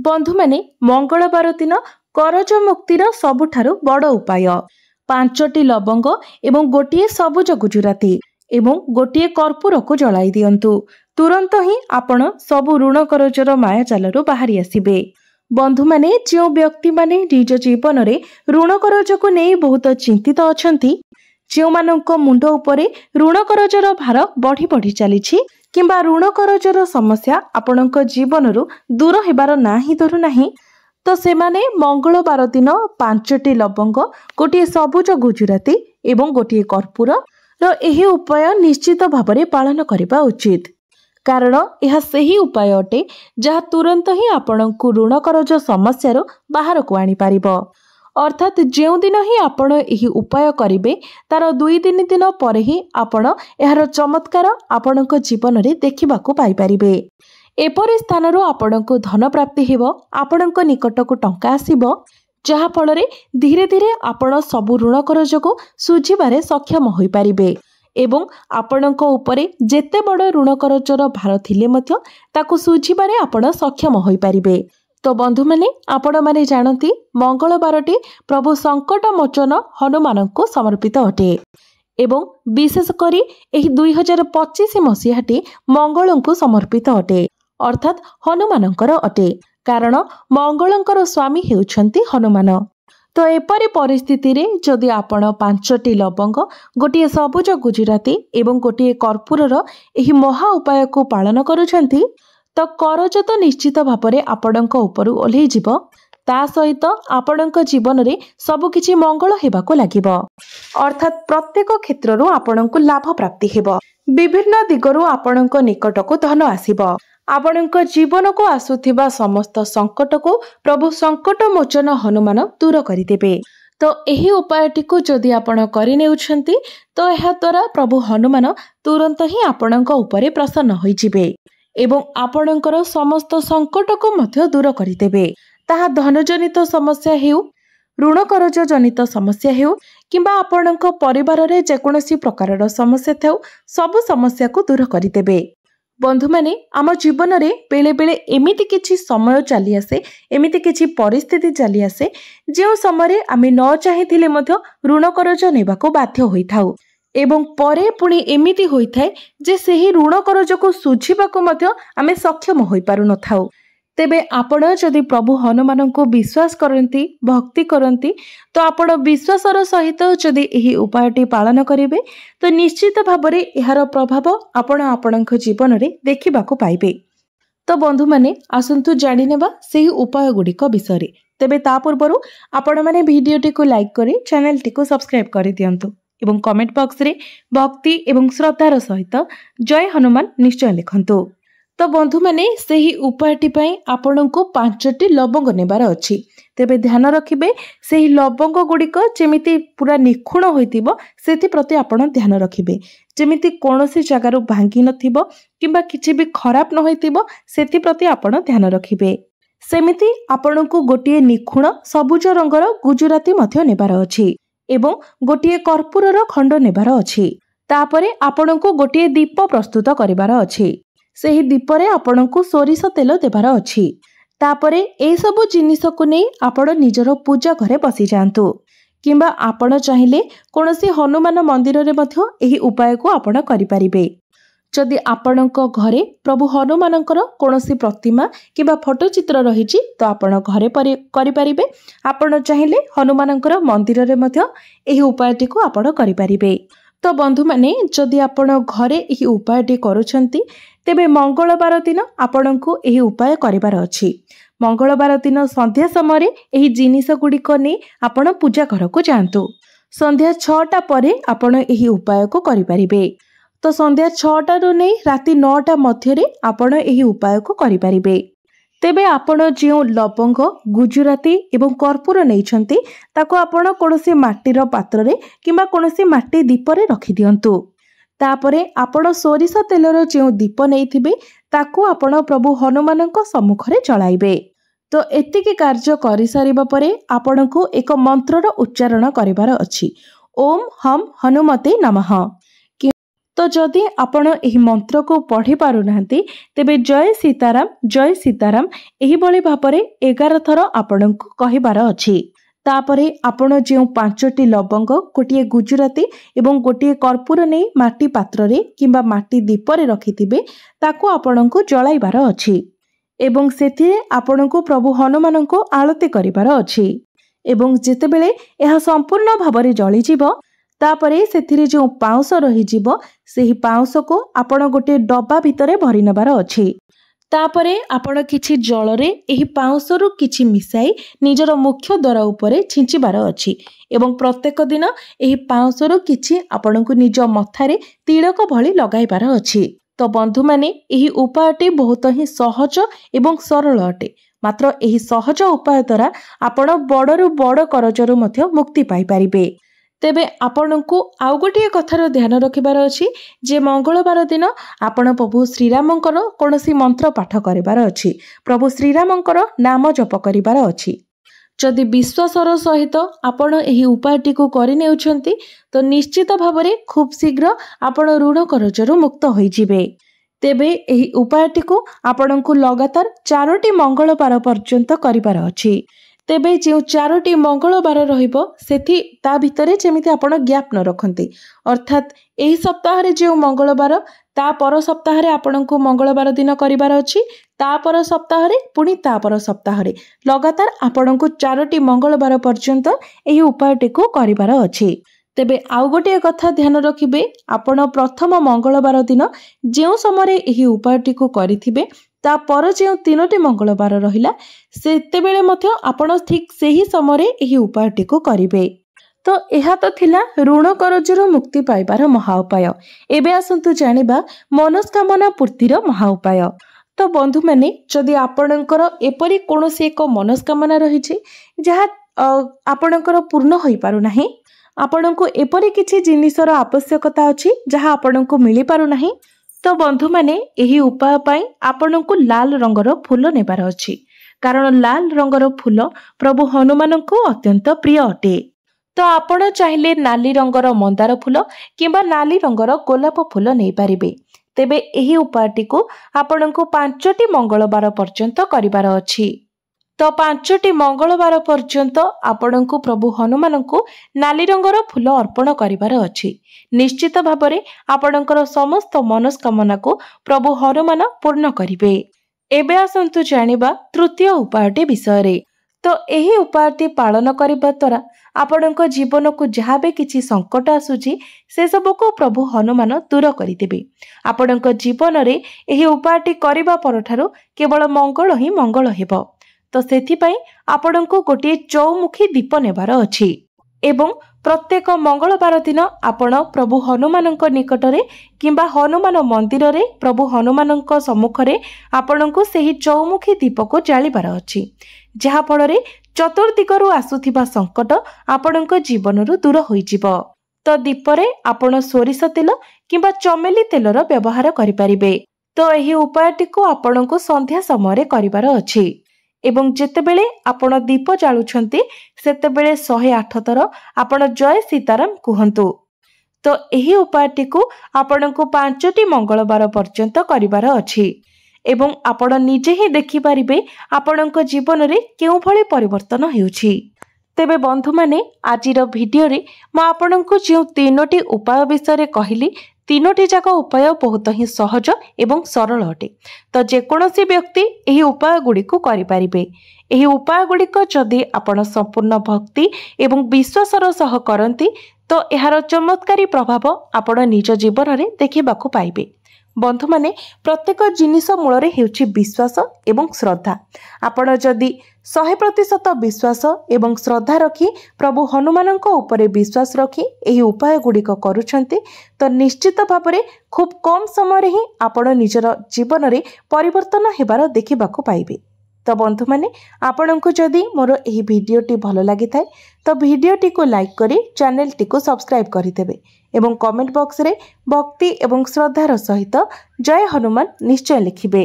बंधु माने मंगलवार दिन करज मुक्तिर सबुठारु बड़ उपाय 5टी लवंग एवं गोटिए सबुज गुजराती एवं गोटिए कर्पूर को जलाई दियंतु। तुरंत ही आपण सबु ऋण करजर माया जालरू बाहरी आसिबे। बंधु माने जो व्यक्ति माने निज जीवन रे ऋण करज को नहीं बहुत चिंतित अछंती, जो मानक मुंड उपरे ऋण करजर भार बढ़ी बढ़ी चलीछि किंबा ऋण करजर समस्या आपणक जीवन रु दूर हेबार नाही धरू नाही, तो सेमाने मंगलवार दिन 5टी लवंग गोटे सबुज गुजराती एवं गोटे कर्पूर एही उपाय निश्चित भावरे पालन करिबा उचित। कारण यह सही उपाय अटे जहाँ तुरंत ही आपणकु ऋण करज समस्या बाहर को आनी पारिबो। अर्थात जो दिन ही आपण एही उपाय करिवे तार 2-3 दिन पर ही आपण एहार चमत्कार आपणक जीवन रे देखिबाकू पाई पारिबे। एपरि स्थान आपणकु धन प्राप्ति हेबो, आपणक निकटकू टंका आसीबो, जहा फल रे धीरे धीरे आपण सबु ऋण करज को सुझिबारे सक्षम होई पारिबे एवं आपणक उपरे जेते बड़ ऋण करजर भार थिले मध्य ताकू सुझिबारे आपण सक्षम होई पारिबे। तो बंधु माने आपण माने जानती मंगलवारटी प्रभु संकट मोचन हनुमान को समर्पित अटे एवं विशेष करी एही 2025 मसीहाटी मंगल को समर्पित अटे, अर्थात हनुमानंकर अटे। कारण मंगलंकर स्वामी हेउछंती हनुमान। तो एपरि परिस्थिति रे जदि आपण 5टी लवंग गोटे सबुज गुजराती एवं गोटे कर्पूरर एही महा उपाय को पालन करूछंती, तो करज तो निश्चित भावरे आपणक उपरु ओल्हेई जिवो, ता सहित आपणक जीवन रे सब किछि मंगल हेबाको लागिबो। अर्थात प्रत्येक क्षेत्ररु आपणक लाभ प्राप्ति हेबो, विभिन्न दिगरु आपणक निकटको धन आसीबो, आपणक जीवन को आसुथिबा समस्त संकट को प्रभु संकट मोचन हनुमान दूर करिदेबे। तो एही उपायटी को जदि आपण करि नेउछंती तो एहा द्वारा प्रभु हनुमान तुरंत ही आपणक उपरे प्रसन्न होई जिवे एवं आपणकर समस्त संकट को मध्य दूर करिदेबे। ताहा धनजनित समस्या हेउ, ऋण करज जनित समस्या हेउ किंबा आपणक परिवार रे जेकोनोसी प्रकारर समस्या थाउ, सब समस्या को दूर करिदेबे। बंधु माने आम जीवन रे बेले बेले एमिति किछि समय चली आसे, एमिति किछि परिस्थिति चली आसे जो समय आमे न चाहिथिले मध्य ऋण करज नेबाको बाध्य होइथाउ एवं परे पुणी एमिति होइथाय जे सेही ऋण करज को सुझिबाको मध्य आमे सक्षम होई पारु नथाउ। तेबे आपण जदि प्रभु हनुमान को विश्वास करती, भक्ति करती, तो आपण विश्वासर सहित जदि एही उपायटी पालन करिवे तो निश्चित भावरे एहार प्रभाव आपण आपणक जीवन रे देखिबाकू पाइबे। तो बंधु माने आसंतु जानि नेबा सेही उपाय गुडिक विषय। तेबे ता पूर्वरु आपण माने भिडियोटी को लाइक करी चैनलटी को सब्सक्राइब करि दियंतु एवं कमेंट बॉक्स रे भक्ति एवं श्रद्धार सहित जय हनुमान निश्चय लिखंतु। तो बंधु माने सेही उपायटी पई आपणको 5टी लवंग नेबार अछि। तेबे ध्यान रखिबे सेही लवंग गुडिक जेमिति पूरा निखुण होइतिबो सेति प्रति आपण ध्यान रखिबे, जेमिति कोनोसी जगारु भांगी नथिबो किंबा किछि भी खराब न होइतिबो सेति प्रति आपण ध्यान रखिबे। सेमिति आपणको गोटिए निखुण सबुज रंगर गुजराती मध्य नेबार अछि एवं गोटिए कर्पूरर खंड नेबार अछि। तापरे आपणको गोटिए दीप प्रस्तुत करिवार अछि, सेही दीपरे आपणको सोरिष तेल देबार अछि। तापरे ए सबु जिनिस को नै आपण निजर पूजा घरे बसी जांतु किंबा आपण चाहिले कोनोसी हनुमान मंदिर रे मध्य एही उपाय को आपण करि परिबे। जदि आपणको घरे प्रभु हनुमानकर कोनोसी प्रतिमा किंबा फोटो चित्र रहिछि तो आपण घरे करि परिबे। आपण चाहिले हनुमानकर मंदिर रे मध्य एही उपायटी को आपण करि परिबे। तो बंधु माने जदि आपण घरे एही उपायटी करूछंती तेबे मंगलवार दिन आपणको एही उपाय करिवार अछि। मंगलवार दिन संध्या समय एही जिनिस गुडिक नै आपण पूजा घर को जांतु। संध्या 6टा परे आपण एही उपाय को करि परिबे। तो संध्या 6टा रु नै राति 9टा मध्य रे आपण एही उपाय को करि परिबे। तेबे आपण जो लवंग गुजराती एवं कर्पूर नैछंती ताको आपण कोनोसी माटीर पात्र रे किंबा कोनोसी माटी दीप रे रखि दियंतु। तापरे आपण सोरिष तेलर जो दीप नैथिबे ताको आपण प्रभु हनुमानक सम्मुख रे जळाइबे। तो एतिकी कार्य करि सारिबा परे आपणको एक मंत्रर उच्चारण करिवार अछि, ओम हम हनुमते नमः। तो जदि आपण एही मंत्र को पढ़ी पारु नाहंती तेबे जय सीताराम एही भली भाबरे 11 थर आपणको कहिबार अछि। तापरे आपण जे 5टी लवंग गोटे गुजराती एवं गोटे कर्पूर नै माटी पात्र रे किंबा माटी दीप रे रखिथिबे ताको आपणको जळाइबार अछि एवं सेथिरे आपणको प्रभु हनुमान को आळती करिबार अछि एवं जेतेबेले एहा संपूर्ण भाबरे जळि जिवो तापरे सेथिरे जो पाउंस रही जिवो सेही पाउंस को आपण गोटे डब्बा भितरे भरि नेबार अछि। तापरे आपण किछि जलरे एही पाउंसरु किछि मिसाई निजर मुख्य द्वार उपरे छिंचिबार अछि एवं प्रत्येक दिन एही पाउंसरु किछि आपणको निज मथारे तिलक भली लगाइबार अछि। तो बंधु माने एही उपायटी बहुत ही सहज एवं सरल अटे। मात्र एही सहज उपाय द्वारा आपण बड़रु बड़ करजरु मध्य मुक्ति पाई परिबे। तेबे आपणको आउ गोटे कथार ध्यान रखिबार अछि जे मंगलवार दिन आपण प्रभु श्रीरामंकर कोनोसी मंत्र पाठ करिबार अछि, प्रभु श्रीरामंकर नाम जप करिबार अछि। जदि विश्वासर सहित आपण एही उपायटी को करि नेउछंती तो निश्चित भाबरे खूब शीघ्र आपण ऋण करजरु मुक्त होई जिवे। तेबे एही उपायटी को आपणको लगातार 4टी मंगलवार पर्यंत करिबार अछि। तेबे जो 4टी मंगलवार रहिबो सेथि ता भितरे जेमिति आपण गैप न रखंती, अर्थात एही सप्ताह रे जो मंगलवार ता पर सप्ताह रे आपणको मंगलवार दिन करिबार अछि, ता पर सप्ताह रे पुनी ता पर सप्ताह रे लगातार आपणको 4टी मंगलवार पर्यंत एही उपायटी को करिबार अछि। तेबे आउ गोटे कथा ध्यान रखिबे, आपण प्रथम मंगलवार दिन जो समय एही उपायटी को करिथिबे ता पर जे 3टी मंगलवार रहिला सेतेबेले मध्य आपण ठीक सेही समय एही उपायटी को करिवे। तो एहा तो थिला ऋण करजरु मुक्ति पाइबार महा उपाय। एबे आसंतु जानिबा मनस्कामना पूर्तिर महा उपाय। तो बंधु माने जदि आपणकर एपरि कोनोसी एक मनस्कामना रहिछि जहा आपणकर पूर्ण होई पारु नाही, आपणको एपरि किछि जिनिसर आवश्यकता अछि जहा आपणको मिली पारु नाही, तो बंधु माने एही उपाय पाई आपणको लाल रंगर फूल नेबार अछि, कारण लाल रंगर फूल प्रभु हनुमान को अत्यंत प्रिय अटे। तो आपण चाहिले नाली रंगर मंदार फूल किंबा नाली रंगर गोलाप फूल नै पारिबे। तेबे एही उपायटी को आपणको 5टी मंगलवार पर्यंत करिबार अछि। तो 5टी मंगलवार पर्यंत आपणको प्रभु हनुमान को नाली रंगर फूल अर्पण करिबार अछि। निश्चित भाबरे आपणकर समस्त मनस्कामना को प्रभु हनुमान पूर्ण करिवे। एबे आसंतु जानिबा तृतीय उपायटी विषय। तो एही उपायटी पालन करिबा द्वारा आपणको जीवन को जहाँ भी किछि संकट आसुची से सब को प्रभु हनुमान दूर करिदेबे। आपणको जीवन रे एही उपायटी करिबा परठारु केवल मंगल ही मंगल हेबो। तो सेथिपाई आपणको गोटे चौमुखी दीप नेबार अछि एवं प्रत्येक मंगलवार दिन आपण प्रभु हनुमानक निकटरे किंबा हनुमान मंदिर रे प्रभु हनुमानक सम्मुखरे आपणको सेही चौमुखी दीप को जालिबार अछि, जहा फଳରେ चतुर्दिगरु आसुथिबा संकट आपणको जीवनरु दूर होई जिवो। तो दीपरे आपण सोरिष तेल किंबा चमेली तेलर व्यवहार करि परिबे। तो एही उपायटी को आपणको संध्या समय करिबार अछि एवं जेतेबेले आपण दीप जालुछंती सेतेबेले 108 थर आपण जय सीताराम कुहंतु। तो एही उपायटी को आपणको 5टी मंगलवार पर्यंत करिबार अछि एवं आपण निजे ही देखि परिबे आपणको जीवन रे केउ भली परिवर्तन हेउछि। तेबे बंधु माने आजिर भिडियो रे म आपणको जे 3टी उपाय विषय कहिली 3टी जाक उपाय बहुत ही सहज एवं सरल अटे। तो जेकोसी व्यक्ति एही उपाय गुडी को करि परिबे। एही उपाय गुडी को जदि आपण संपूर्ण भक्ति एवं विश्वासर सह करंती तो एहार चमत्कारी प्रभाव आपण निज जीवन रे देखिबाकू पाइबे। बंधु माने प्रत्येक जिनिस मूल हेउछि विश्वास एवं श्रद्धा। आपण जदि 100% विश्वास एवं श्रद्धा रखी प्रभु हनुमान उपरे विश्वास रखी एही उपाय गुड़िक करुछंती तो निश्चित भावरे खूब कम समय ही आपण निजर जीवन रे परिवर्तन हेबार देखिबाकू पाइबे। तो बंधु माने आपनको जदि मोर एही भिडियोटी भल लागि थाए तो भिडियोटी को लाइक करी चैनल टी को सब्सक्राइब करिदेबे एवं कमेंट बॉक्स रे भक्ति एवं श्रद्धार सहित जय हनुमान निश्चय लिखिबे।